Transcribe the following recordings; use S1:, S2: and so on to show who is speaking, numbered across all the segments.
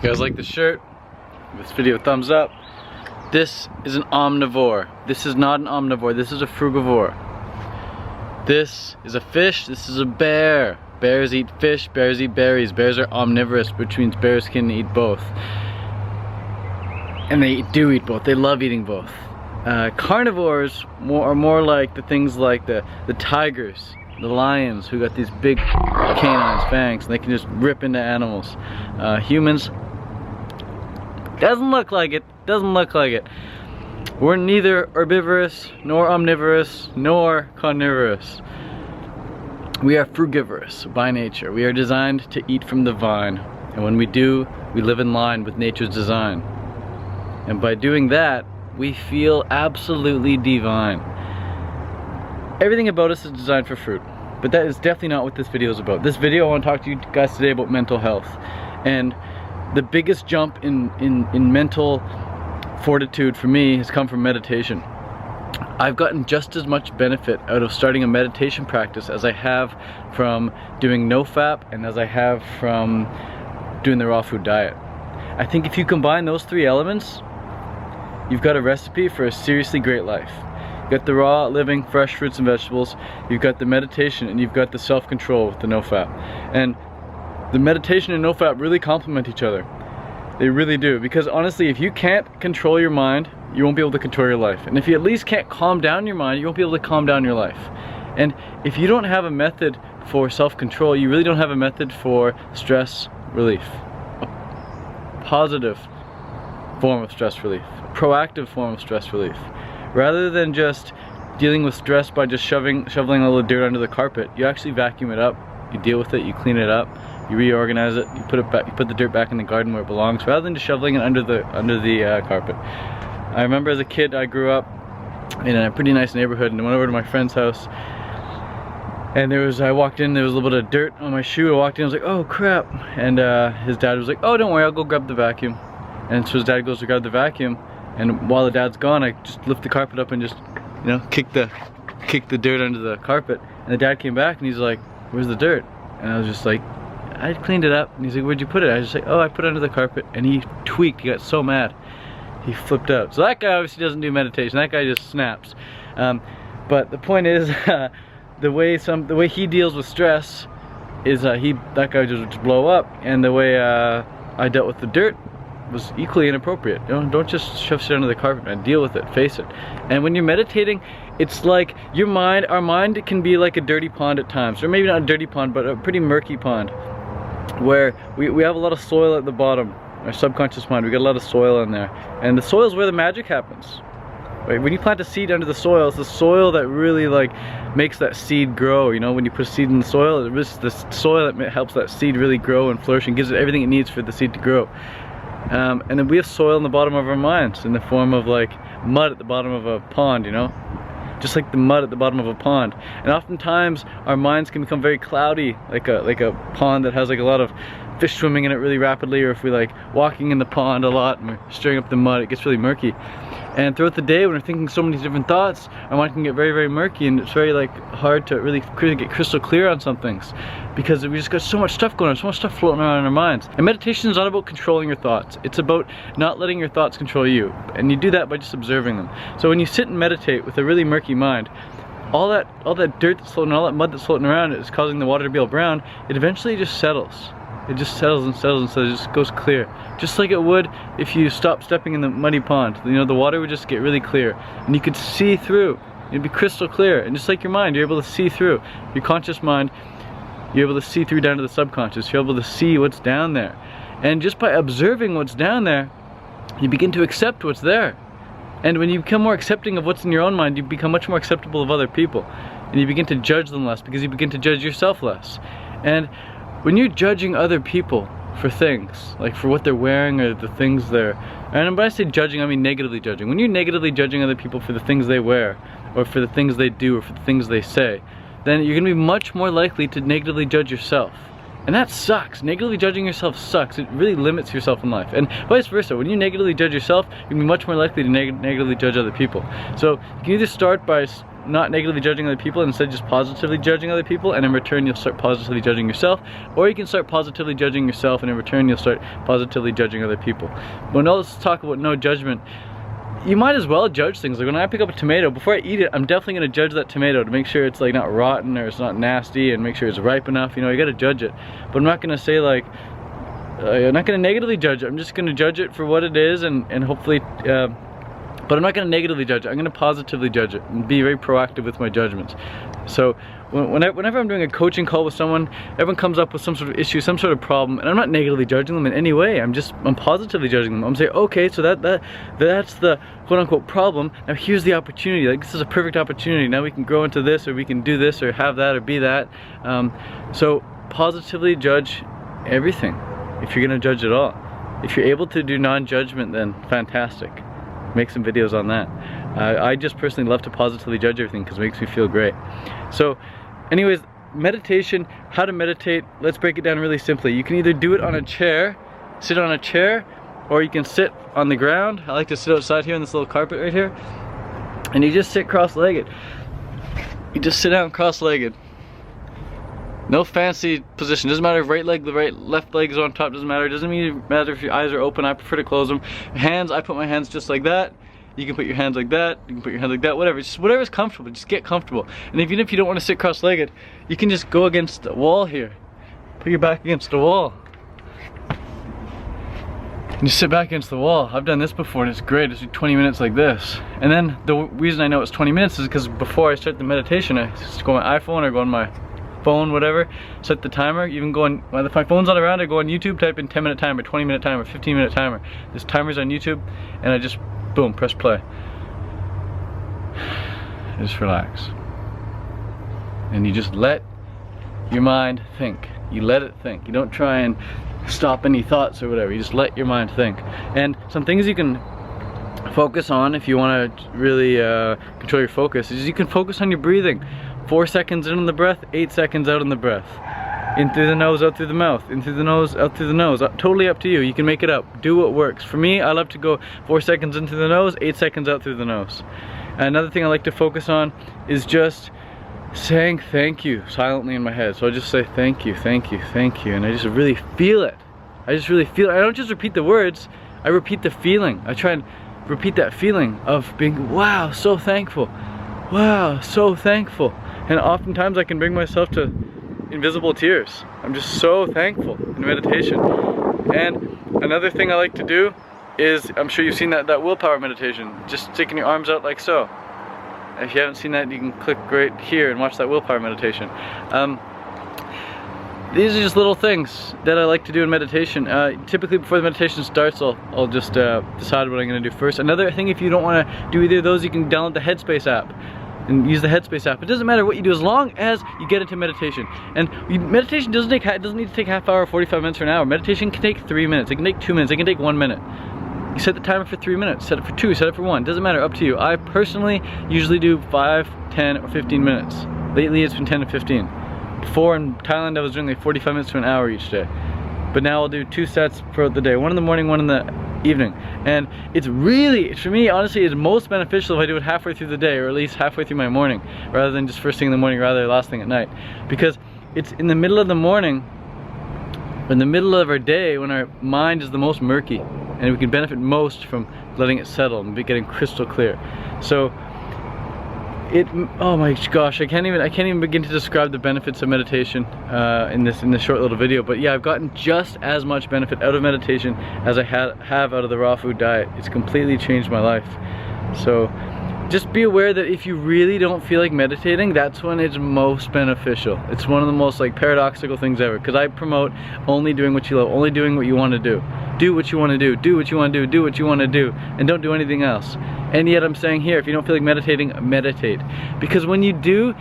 S1: If you guys like the shirt, give this video a thumbs up. This is an omnivore. This is not an omnivore, this is a frugivore. This is a fish, this is a bear. Bears eat fish, bears eat berries. Bears are omnivorous, which means bears can eat both. And they do eat both, they love eating both. Carnivores are more like the things like the tigers, the lions, who got these big canines, fangs, and they can just rip into animals. Humans, doesn't look like it, doesn't look like it. We're neither herbivorous, nor omnivorous, nor carnivorous. We are frugivorous by nature. We are designed to eat from the vine. And when we do, we live in line with nature's design. And by doing that, we feel absolutely divine. Everything about us is designed for fruit. But that is definitely not what this video is about. This video, I want to talk to you guys today about mental health. And the biggest jump in mental fortitude for me has come from meditation. I've gotten just as much benefit out of starting a meditation practice as I have from doing no FAP and as I have from doing the raw food diet. I think if you combine those three elements, you've got a recipe for a seriously great life. You've got the raw, living, fresh fruits and vegetables, you've got the meditation, and you've got the self-control with the no FAP. And the meditation and no FAP really complement each other. They really do, because honestly, if you can't control your mind, you won't be able to control your life. And if you at least can't calm down your mind, you won't be able to calm down your life. And if you don't have a method for self-control, you really don't have a method for stress relief. A positive form of stress relief, a proactive form of stress relief. Rather than just dealing with stress by just shoveling a little dirt under the carpet, you actually vacuum it up, you deal with it, you clean it up, you reorganize it, you put it back, you put the dirt back in the garden where it belongs, rather than just shoveling it under the carpet. I remember as a kid, I grew up in a pretty nice neighborhood, and I went over to my friend's house, and I walked in, there was a little bit of dirt on my shoe. I walked in, I was like, oh crap, and his dad was like, oh don't worry, I'll go grab the vacuum. And so his dad goes to grab the vacuum, and while the dad's gone, I just lift the carpet up and just, you know, kick the dirt under the carpet. And the dad came back and he's like, where's the dirt? And I was just like, I cleaned it up. And he's like, where'd you put it? I was just like, oh, I put it under the carpet. And he tweaked, he got so mad. He flipped out. So that guy obviously doesn't do meditation, that guy just snaps. But the point is, the way he deals with stress is that guy just blow up, and the way I dealt with the dirt was equally inappropriate. You know, don't just shove shit under the carpet, man. Deal with it, face it. And when you're meditating, it's like our mind can be like a dirty pond at times, or maybe not a dirty pond, but a pretty murky pond, where we have a lot of soil at the bottom. Our subconscious mind, we got a lot of soil in there, and the soil is where the magic happens. Right? When you plant a seed under the soil, it's the soil that really like makes that seed grow. You know, when you put a seed in the soil, it's the soil that helps that seed really grow and flourish and gives it everything it needs for the seed to grow. And then we have soil in the bottom of our minds in the form of like mud at the bottom of a pond, you know? Just like the mud at the bottom of a pond. And oftentimes our minds can become very cloudy, like a pond that has like a lot of fish swimming in it really rapidly, or if we like walking in the pond a lot and we're stirring up the mud, it gets really murky. And throughout the day when we're thinking so many different thoughts, our mind can get very, very murky, and it's very like hard to really get crystal clear on some things, because we just got so much stuff going on, so much stuff floating around in our minds. And meditation is not about controlling your thoughts, it's about not letting your thoughts control you, and you do that by just observing them. So when you sit and meditate with a really murky mind, all that dirt that's floating, all that mud that's floating around is causing the water to be all brown. It eventually just settles. It just settles and settles and settles, it just goes clear. Just like it would if you stopped stepping in the muddy pond. You know, the water would just get really clear, and you could see through. It'd be crystal clear, and just like your mind, you're able to see through. Your conscious mind, you're able to see through down to the subconscious. You're able to see what's down there. And just by observing what's down there, you begin to accept what's there. And when you become more accepting of what's in your own mind, you become much more acceptable of other people. And you begin to judge them less, because you begin to judge yourself less. And when you're judging other people for things, like for what they're wearing or the things they're, and when I say judging, I mean negatively judging. When you're negatively judging other people for the things they wear, or for the things they do, or for the things they say, then you're gonna be much more likely to negatively judge yourself. And that sucks. Negatively judging yourself sucks. It really limits yourself in life. And vice versa, when you negatively judge yourself, you're gonna be much more likely to negatively judge other people. So you can either start by not negatively judging other people, instead just positively judging other people, and in return you'll start positively judging yourself. Or you can start positively judging yourself, and in return you'll start positively judging other people. But now let's talk about no judgment. You might as well judge things. Like when I pick up a tomato, before I eat it, I'm definitely gonna judge that tomato to make sure it's like not rotten or it's not nasty, and make sure it's ripe enough. You know, you gotta judge it. But I'm not gonna say like, I'm not gonna negatively judge it. I'm just gonna judge it for what it is, and hopefully, but I'm not gonna negatively judge it. I'm gonna positively judge it and be very proactive with my judgments. So whenever I'm doing a coaching call with someone, everyone comes up with some sort of issue, some sort of problem, and I'm not negatively judging them in any way. I'm positively judging them. I'm saying, okay, so that's the quote-unquote problem. Now here's the opportunity. Like, this is a perfect opportunity. Now we can grow into this, or we can do this, or have that, or be that. So positively judge everything, if you're gonna judge at all. If you're able to do non-judgment, then fantastic. Make some videos on that. I just personally love to positively judge everything because it makes me feel great. So anyways, meditation, how to meditate, let's break it down really simply. You can either do it on a chair, sit on a chair, or you can sit on the ground. I like to sit outside here on this little carpet right here, and you just sit cross-legged. You just sit down cross-legged. No fancy position. Doesn't matter if right leg, left leg is on top. Doesn't matter. Doesn't matter if your eyes are open. I prefer to close them. Hands, I put my hands just like that. You can put your hands like that. You can put your hands like that. Whatever. Just whatever's comfortable. Just get comfortable. And even if you don't want to sit cross-legged, you can just go against the wall here. Put your back against the wall. And just sit back against the wall. I've done this before, and it's great. It's like 20 minutes like this. And then the reason I know it's 20 minutes is because before I start the meditation, I just go on my iPhone or go on my phone, whatever, set the timer. Even go on, if my phone's not around, I go on YouTube, type in 10-minute timer, 20-minute timer, 15-minute timer. There's timers on YouTube, and I just, boom, press play. Just relax. And you just let your mind think. You let it think. You don't try and stop any thoughts or whatever. You just let your mind think. And some things you can focus on if you want to really control your focus is you can focus on your breathing. 4 seconds in on the breath, 8 seconds out on the breath. In through the nose, out through the mouth. In through the nose, out through the nose. Totally up to you. You can make it up. Do what works. For me, I love to go 4 seconds in through the nose, 8 seconds out through the nose. And another thing I like to focus on is just saying thank you silently in my head. So I just say thank you, thank you, thank you. And I just really feel it. I just really feel it. I don't just repeat the words, I repeat the feeling. I try and repeat that feeling of being, wow, so thankful. Wow, so thankful. And oftentimes I can bring myself to invisible tears. I'm just so thankful in meditation. And another thing I like to do is, I'm sure you've seen that willpower meditation, just sticking your arms out like so. If you haven't seen that, you can click right here and watch that willpower meditation. These are just little things that I like to do in meditation. Typically before the meditation starts, I'll just decide what I'm going to do first. Another thing, if you don't want to do either of those, you can download the Headspace app and use the Headspace app. It doesn't matter what you do as long as you get into meditation. And meditation doesn't need to take half hour, 45 minutes, or an hour. Meditation can take 3 minutes. It can take 2 minutes. It can take 1 minute. You set the timer for 3 minutes. Set it for 2. Set it for 1. Doesn't matter. Up to you. I personally usually do 5, 10, or 15 minutes. Lately it's been 10 to 15. Before in Thailand I was doing like 45 minutes to an hour each day. But now I'll do 2 sets throughout the day. 1 in the morning, 1 in the evening. And it's really, for me, honestly, it's most beneficial if I do it halfway through the day, or at least halfway through my morning, rather than just first thing in the morning, rather than last thing at night. Because it's in the middle of the morning, or in the middle of our day, when our mind is the most murky, and we can benefit most from letting it settle and getting crystal clear. So oh my gosh, I can't even begin to describe the benefits of meditation in this short little video. But yeah, I've gotten just as much benefit out of meditation as I have out of the raw food diet. It's completely changed my life. So just be aware that if you really don't feel like meditating, that's when it's most beneficial. It's one of the most like paradoxical things ever, because I promote only doing what you love, only doing what you want to do. Do what you want to do, do what you want to do what you want to do, and don't do anything else. And yet I'm saying here, if you don't feel like meditating, meditate. Because when you do,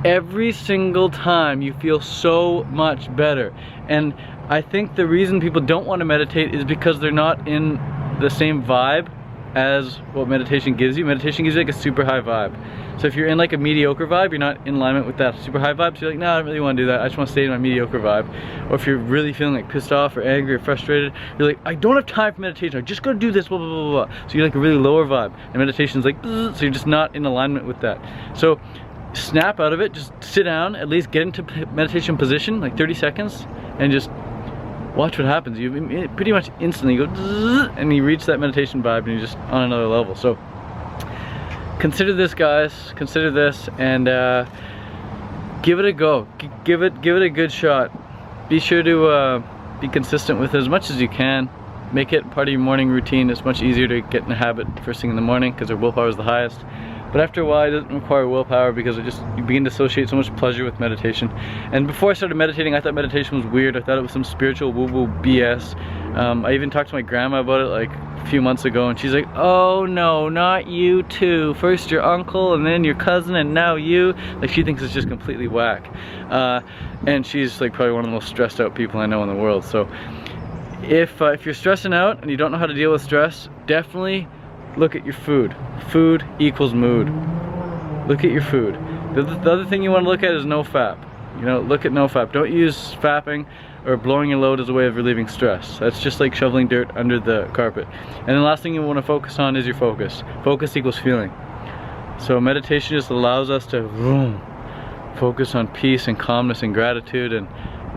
S1: every single time you feel so much better. And I think the reason people don't want to meditate is because they're not in the same vibe as what meditation gives you. Meditation gives you like a super high vibe. So if you're in like a mediocre vibe, you're not in alignment with that super high vibe, so you're like, no, I don't really want to do that, I just want to stay in my mediocre vibe. Or if you're really feeling like pissed off or angry or frustrated, you're like, I don't have time for meditation, I just gotta do this, blah, blah, blah, blah. So you're like a really lower vibe, and meditation's like, so you're just not in alignment with that. So snap out of it, just sit down, at least get into meditation position, like 30 seconds, and just watch what happens. You pretty much instantly go, and you reach that meditation vibe, and you're just on another level. So consider this, guys, consider this, and give it a go. Give it a good shot. Be sure to be consistent with it as much as you can. Make it part of your morning routine. It's much easier to get in the habit first thing in the morning because our willpower is the highest. But after a while, it doesn't require willpower because you begin to associate so much pleasure with meditation. And before I started meditating, I thought meditation was weird. I thought it was some spiritual woo-woo BS. I even talked to my grandma about it like a few months ago, and she's like, oh no, not you too. First your uncle, and then your cousin, and now you. Like, she thinks it's just completely whack. And she's like probably one of the most stressed out people I know in the world. So if you're stressing out and you don't know how to deal with stress, definitely look at your food. Food equals mood. Look at your food. The other thing you want to look at is no FAP. You know, look at no FAP. Don't use fapping or blowing your load as a way of relieving stress. That's just like shoveling dirt under the carpet. And the last thing you want to focus on is your focus. Focus equals feeling. So meditation just allows us to focus on peace and calmness and gratitude and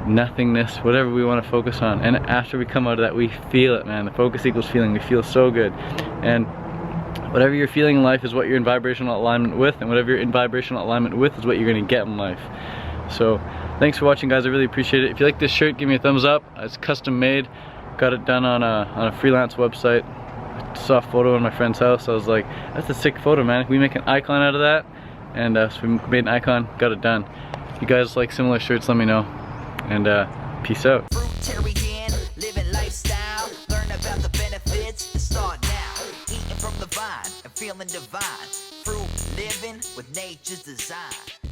S1: nothingness, whatever we want to focus on. And after we come out of that, we feel it, man. The focus equals feeling. We feel so good. And whatever you're feeling in life is what you're in vibrational alignment with, and whatever you're in vibrational alignment with is what you're going to get in life. So thanks for watching, guys. I really appreciate it. If you like this shirt, give me a thumbs up. It's custom made. Got it done on a freelance website. I saw a photo in my friend's house. I was like, that's a sick photo, man. Can we make an icon out of that? And so we made an icon, got it done. If you guys like similar shirts, let me know. And peace out.
S2: Fruitarian, living lifestyle. Learn about the benefits and start now. Eating from the vine and feeling divine. Fruit living with nature's design.